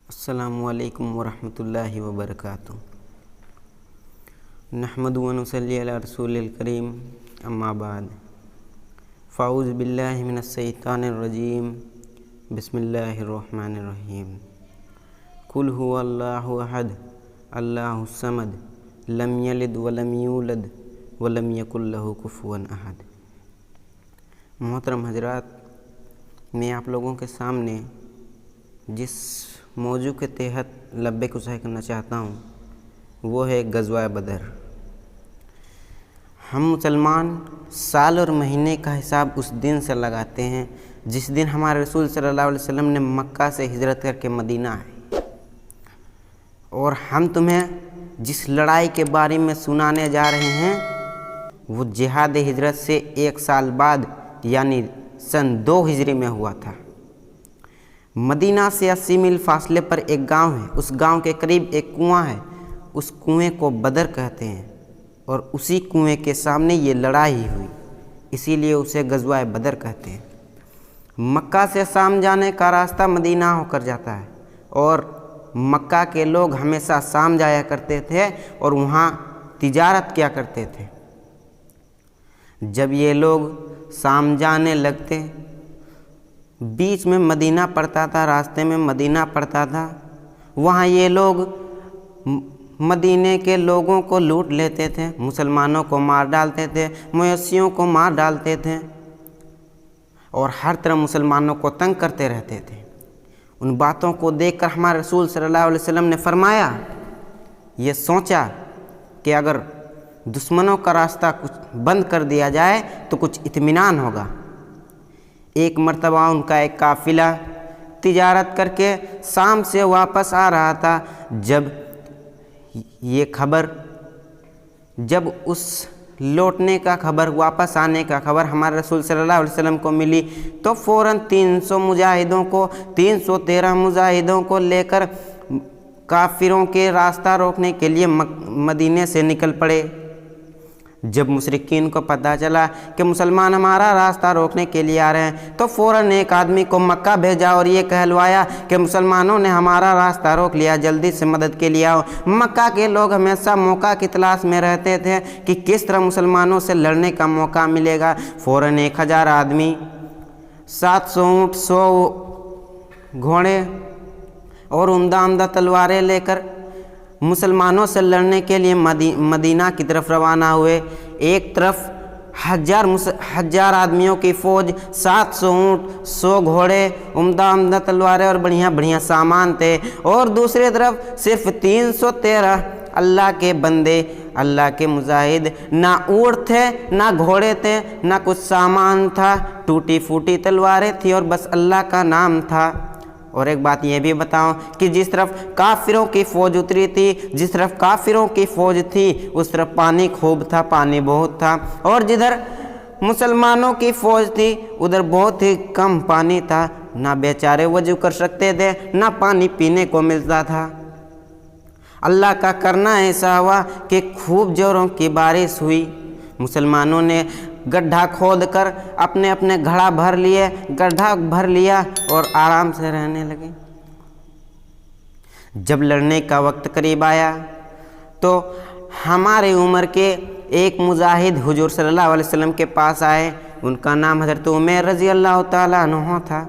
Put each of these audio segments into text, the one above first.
السلام علیکم ورحمۃ اللہ وبرکاتہ۔ نحمد و نصلی علی رسول الکریم، اما بعد، فاعوذ باللہ من الشیطان الرجیم، بسم اللہ الرحمن الرحیم۔ قل هو اللہ احد اللہ الصمد لم یلد ولم یولد ولم یکن لہ کفوا احد۔ محترم حضرات، میں آپ لوگوں کے سامنے جس موضوع کے تحت لبے گزار کرنا چاہتا ہوں وہ ہے غزوہ بدر۔ ہم مسلمان سال اور مہینے کا حساب اس دن سے لگاتے ہیں جس دن ہمارے رسول صلی اللہ علیہ وسلم نے مکہ سے ہجرت کر کے مدینہ آئے، اور ہم تمہیں جس لڑائی کے بارے میں سنانے جا رہے ہیں وہ جہاد ہجرت سے 1 سال بعد یعنی سن 2 ہجری میں ہوا تھا۔ مدینہ سے 80 میل فاصلے پر ایک گاؤں ہے، اس گاؤں کے قریب ایک کنواں ہے، اس کنویں کو بدر کہتے ہیں، اور اسی کنویں کے سامنے یہ لڑائی ہوئی، اسی لیے اسے غزوہ بدر کہتے ہیں۔ مکہ سے شام جانے کا راستہ مدینہ ہو کر جاتا ہے، اور مکہ کے لوگ ہمیشہ شام جایا کرتے تھے اور وہاں تجارت کیا کرتے تھے۔ جب یہ لوگ شام جانے لگتے، بیچ میں مدینہ پڑتا تھا، راستے میں مدینہ پڑتا تھا، وہاں یہ لوگ مدینے کے لوگوں کو لوٹ لیتے تھے، مسلمانوں کو مار ڈالتے تھے، مویشیوں کو مار ڈالتے تھے، اور ہر طرح مسلمانوں کو تنگ کرتے رہتے تھے۔ ان باتوں کو دیکھ کر ہمارے رسول صلی اللہ علیہ وسلم نے فرمایا، یہ سوچا کہ اگر دشمنوں کا راستہ کچھ بند کر دیا جائے تو کچھ اطمینان ہوگا۔ ایک مرتبہ ان کا ایک قافلہ تجارت کر کے شام سے واپس آ رہا تھا، جب اس لوٹنے کا خبر، واپس آنے کا خبر ہمارے رسول صلی اللہ علیہ وسلم کو ملی تو فوراً 313 مجاہدوں کو لے کر کافروں کے راستہ روکنے کے لیے مدینے سے نکل پڑے۔ جب مشرکین کو پتہ چلا کہ مسلمان ہمارا راستہ روکنے کے لیے آ رہے ہیں تو فوراً ایک آدمی کو مکہ بھیجا اور یہ کہلوایا کہ مسلمانوں نے ہمارا راستہ روک لیا، جلدی سے مدد کے لیے آؤ۔ مکہ کے لوگ ہمیشہ موقع کی تلاش میں رہتے تھے کہ کس طرح مسلمانوں سے لڑنے کا موقع ملے گا۔ فوراً 1000 آدمی، 700 اونٹ، 100 گھوڑے اور عمدہ تلواریں لے کر مسلمانوں سے لڑنے کے لیے مدینہ کی طرف روانہ ہوئے۔ ایک طرف 1000 آدمیوں کی فوج، 700 اونٹ، 100 گھوڑے، عمدہ تلواریں اور بڑھیا سامان تھے، اور دوسری طرف صرف 313 اللہ کے بندے، اللہ کے مجاہد۔ نہ اونٹ تھے، نہ گھوڑے تھے، نہ کچھ سامان تھا، ٹوٹی پھوٹی تلواریں تھی اور بس اللہ کا نام تھا۔ اور ایک بات یہ بھی بتاؤں کہ جس طرف کافروں کی فوج اتری تھی، جس طرف کافروں کی فوج تھی اس طرف پانی خوب تھا، پانی بہت تھا، اور جدھر مسلمانوں کی فوج تھی ادھر بہت ہی کم پانی تھا، نہ بیچارے وضو کر سکتے تھے، نہ پانی پینے کو ملتا تھا۔ اللہ کا کرنا ایسا ہوا کہ خوب زوروں کی بارش ہوئی، مسلمانوں نے گڈھا کھود کر اپنے گڈھا بھر لیا اور آرام سے رہنے لگے۔ جب لڑنے کا وقت قریب آیا تو ہمارے عمر کے ایک مجاہد حضور صلی اللہ علیہ وسلم کے پاس آئے، ان کا نام حضرت عمیر رضی اللہ تعالیٰ عنہ تھا۔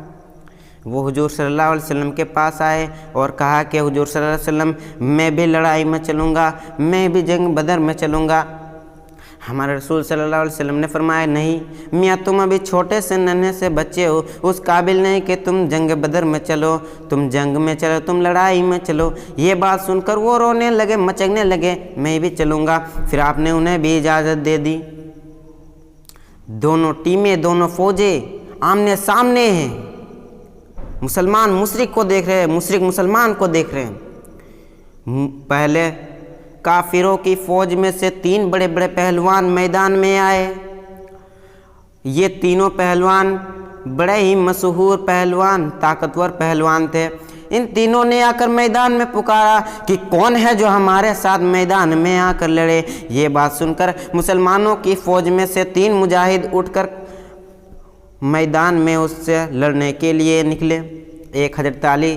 وہ حضور صلی اللہ علیہ وسلم کے پاس آئے اور کہا کہ حضور صلی اللہ علیہ وسلم میں بھی لڑائی میں چلوں گا، میں بھی جنگ بدر میں چلوں گا۔ ہمارے رسول صلی اللہ علیہ وسلم نے فرمایا، نہیں میاں، تم ابھی چھوٹے سے ننھے سے بچے ہو، اس قابل نہیں کہ تم جنگ بدر میں چلو، تم جنگ میں چلو، تم لڑائی میں چلو۔ یہ بات سن کر وہ رونے لگے، مچکنے لگے، میں بھی چلوں گا۔ پھر آپ نے انہیں بھی اجازت دے دی۔ دونوں ٹیمیں، دونوں فوجیں آمنے سامنے ہیں، مسلمان مشرک کو دیکھ رہے ہیں، مشرک مسلمان کو دیکھ رہے ہیں۔ پہلے کافروں کی فوج میں سے 3 بڑے پہلوان میدان میں آئے۔ یہ تینوں پہلوان بڑے ہی مشہور پہلوان، طاقتور پہلوان تھے۔ ان تینوں نے آ کر میدان میں پکارا کہ کون ہے جو ہمارے ساتھ میدان میں آ کر لڑے۔ یہ بات سن کر مسلمانوں کی فوج میں سے 3 مجاہد اٹھ کر میدان میں اس سے لڑنے کے لیے نکلے۔ ایک حضرت علی